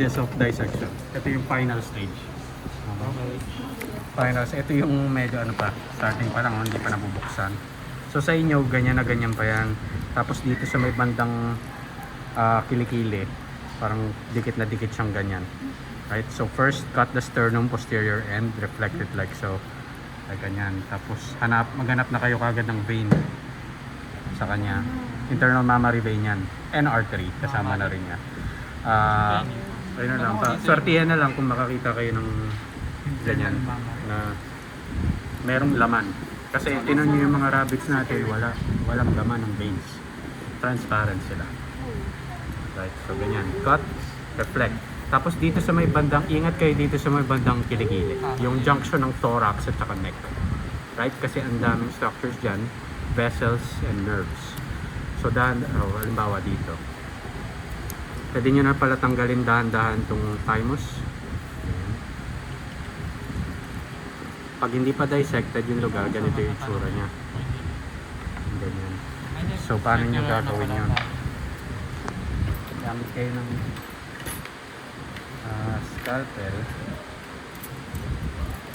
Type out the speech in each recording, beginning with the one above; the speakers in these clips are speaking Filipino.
Of dissection. Ito yung final stage. Okay. Finals, ito yung medyo ano pa, starting pa lang, hindi pa nabubuksan. So sa inyo, ganyan na ganyan pa yan. Tapos dito sa may bandang kilikili, parang dikit na dikit siyang ganyan. Right? So first, cut the sternum posterior end, reflect it like so. Like ganyan. Tapos maghanap na kayo kagad ng vein sa kanya. Internal mammary vein yan. And artery, kasama na rin yan. Ayun na lang. Swertihan na lang kung makakita kayo ng ganyan na merong laman. Kasi tinan nyo yung mga rabbits natin, walang laman ng veins. Transparent sila. Right, so ganyan. Cut, reflect. Tapos dito sa may bandang, ingat kayo dito sa may bandang kilikili. Yung junction ng thorax at saka neck. Right, kasi ang daming structures dyan, vessels and nerves. So halimbawa dito. Pwede nyo na pala tanggalin dahan-dahan itong thymus. Ayan. Pag hindi pa dissected yung lugar, ganito yung itsura niya. Ganyan. So, paano nyo gagawin yun? Gamit kayo ng scalpel.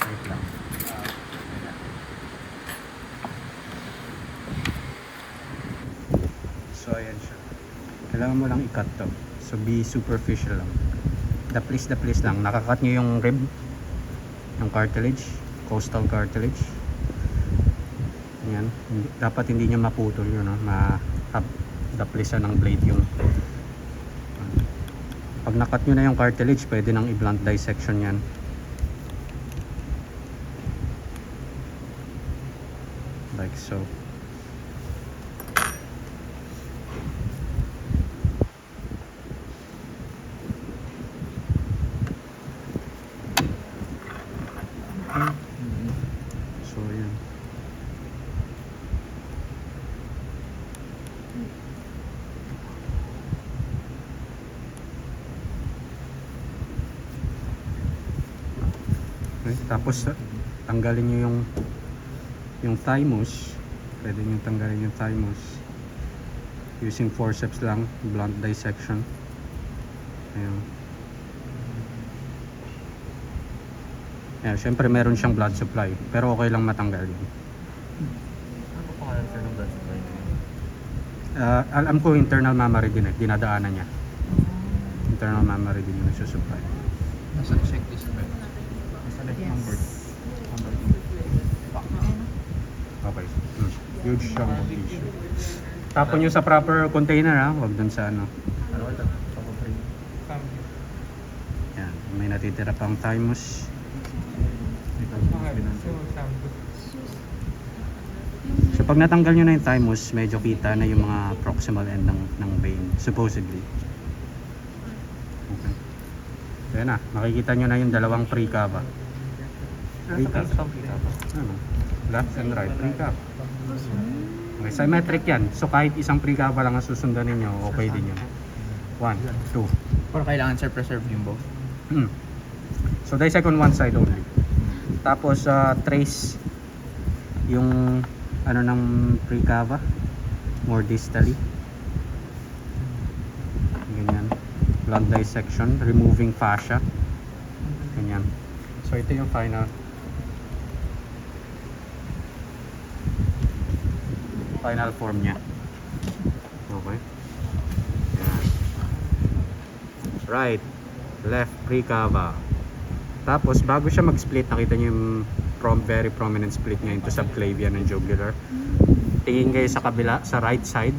Wait lang. So, ayan siya. Kailangan mo lang i-cut to. So be superficial lang. The please lang. Nakakat nyo yung rib, yung cartilage, costal cartilage. Yan. Dapat hindi nyo maputol yun. Daplisan ng blade yung. Pag nakat nyo na yung cartilage, pwede nang i-blunt dissection yan. Like so. So yun. Okay, tapos tanggalin niyo yung thymus. Pwede niyo tanggalin yung thymus using forceps lang, blunt dissection. Ayun. Yeah, syempre meron siyang blood supply, pero okay lang matanggal yun. Ano pa kaya sir ng blood supply? Alam ko internal mammary din dinadaanan niya. Internal mammary din yung nagsusupply. Nasa checklist ba? Nasa left number. Okay. Huge chunk of tissue. Tapon nyo sa proper container ha, huwag dun sa ano. Ano ito? Yan, may natitira pang thymus. So pag natanggal nyo na yung thymus, medyo kita na yung mga proximal end ng vein, supposedly. Okay. So yan na, makikita nyo na yung dalawang precava. Precava. Ano? Left and right, precava. Okay, symmetric yan. So kahit isang precava lang ang susundan ninyo, okay din yun. 1, 2. Pero kailangan sir preserve yung both? So dissect on one side only. Tapos trace yung ano ng precava more distally. Ganyan. Blunt dissection, removing fascia. Ganyan. So ito yung final form niya. Okay. Yan. Right, left precava. Tapos bago siya mag-split, nakita niyo yung very prominent split niya into subclavian and jugular. Tingin kayo sa kabila, sa right side,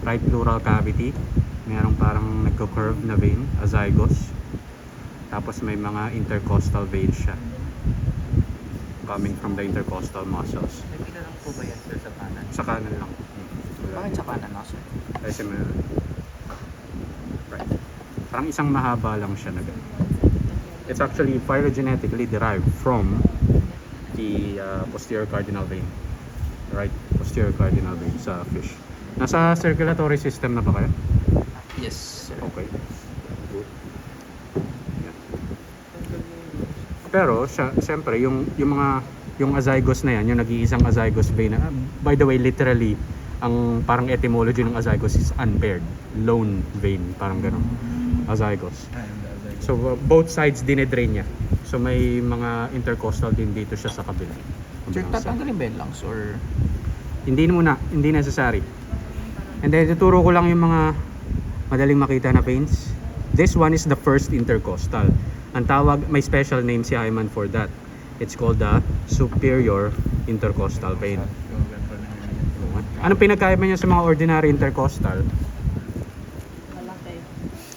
right pleural cavity. Mayroong parang nagko-curve na vein, azygos. Tapos may mga intercostal veins siya. Coming from the intercostal muscles. Nakita lang po ba yan sir sa kanan? Sa kanan lang. Bakit sa kanan na sir? Kasi may right. Parang isang mahaba lang siya na ganun. It's actually phylogenetically derived from the posterior cardinal vein. Right, posterior cardinal vein sa fish. Nasa circulatory system na ba kayo? Yes sir. Okay. Good. Yeah. Pero siyempre yung azygos na yan, yung nag-iisang azygos vein na, by the way, literally ang parang etymology ng azygos is unpaired, lone vein, parang gano'n. Azygos. So both sides dinedrain niya. So may mga intercostal din dito siya sa kabila. Sir, tatanggalin ba yung lungs or Hindi muna, hindi necessary. And then tuturo ko lang yung mga madaling makita na veins. This one is the first intercostal. Ang tawag, may special name si Hyman for that. It's called the superior intercostal vein. Anong pinagkaiba niya sa mga ordinary intercostal? Malaki.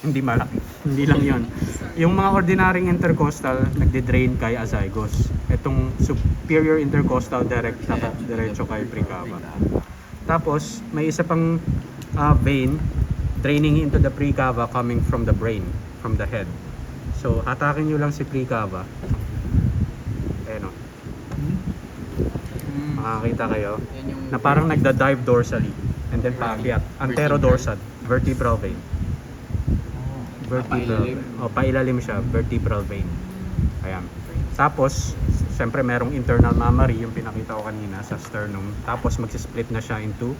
Hindi malaki. Hindi lang yon. Yung mga ordinary intercostal, nagde-drain kay azygos. Itong superior intercostal diretso kay precava. Tapos, may isa pang vein draining into the precava coming from the brain, from the head. So, hatakin nyo lang si precava. Ayan o. Makakita kayo yan yung na parang nagda-dive dorsally and then paakyat. Anterodorsal, vertebral vein. Vertebral. Pailalim siya, vertebral vein. Ayan. Tapos, siyempre merong internal mammary, yung pinakita ko kanina sa sternum. Tapos magsisplit na siya into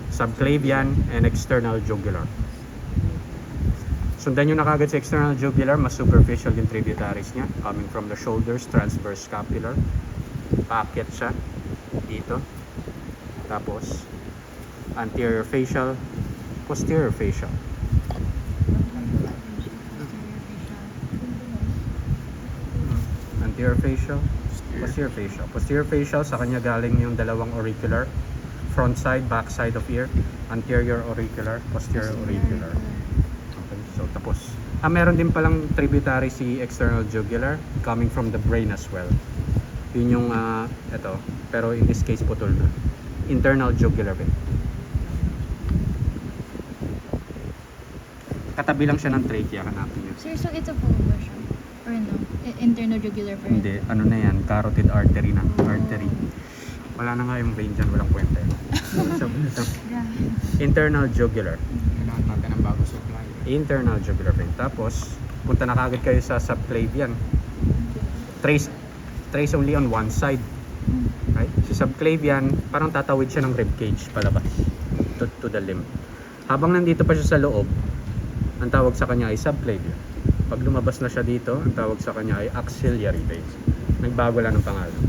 subclavian and external jugular. Sundan nyo na kagad sa external jugular, mas superficial yung tributaries niya. Coming from the shoulders, transverse scapular. Paakyat siya dito. Tapos, anterior facial, posterior facial. Anterior facial, posterior facial. Posterior facial, sa kanya galing yung dalawang auricular. Front side, back side of ear. Anterior auricular, posterior auricular. Okay, so tapos. Meron din palang tributary si external jugular coming from the brain as well. Yun yung, ito. Pero in this case, putol na. Internal jugular vein. Katabi lang siya ng trachea, hanapin nyo. Sir, so ito po ba siya? Or no? Internal jugular vein? Hindi, ano na yan, carotid artery na, artery. Wala na nga yung vein dyan, walang kwenta yun. So, ito, internal jugular. kailangan natin ng bago supply. Internal jugular vein. Tapos, punta na kagad kayo sa subclavian. Trace only on one side. Right? Si subclavian, parang tatawid siya ng ribcage palabas to the limb. Habang nandito pa siya sa loob, ang tawag sa kanya ay subclavian. Pag lumabas na siya dito, ang tawag sa kanya ay axillary vein. Nagbago lang ng pangalan.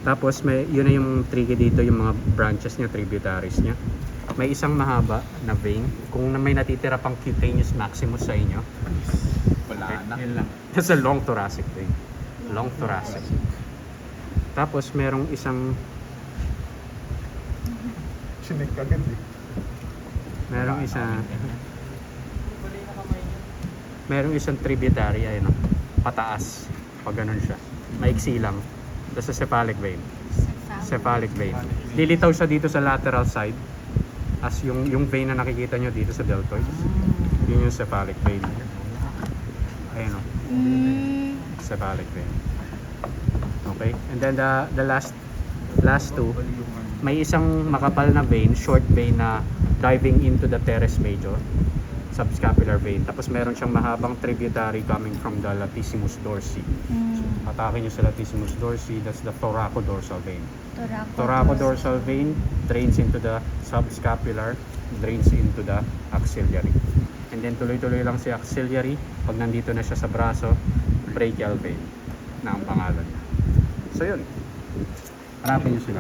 Tapos yun na yung tricky dito, yung mga branches niya, tributaries niya. May isang mahaba na vein. Kung may natitira pang cutaneous maximus sa inyo, Wala na. yun lang. That's a long thoracic vein. Long thoracic. Tapos merong isang Sinig agad eh. merong isang tributary ay pataas pag ganun siya. Maiksi lang. That's a cephalic vein. Cephalic vein. Lilitaw siya dito sa lateral side as yung vein na nakikita nyo dito sa deltoid. Yun yung cephalic vein. Ayun o. Cephalic vein. Okay? And then the last two, may isang makapal na vein, short vein na diving into the teres major, subscapular vein. Tapos meron siyang mahabang tributary coming from the latissimus dorsi. So, atake nyo sa latissimus dorsi, that's the thoracodorsal vein. Thoracodorsal vein drains into the subscapular, drains into the axillary. And then tuloy-tuloy lang si axillary. Pag nandito na siya sa braso, brachial vein na ang pangalan. So yun. Hanapin nyo sila.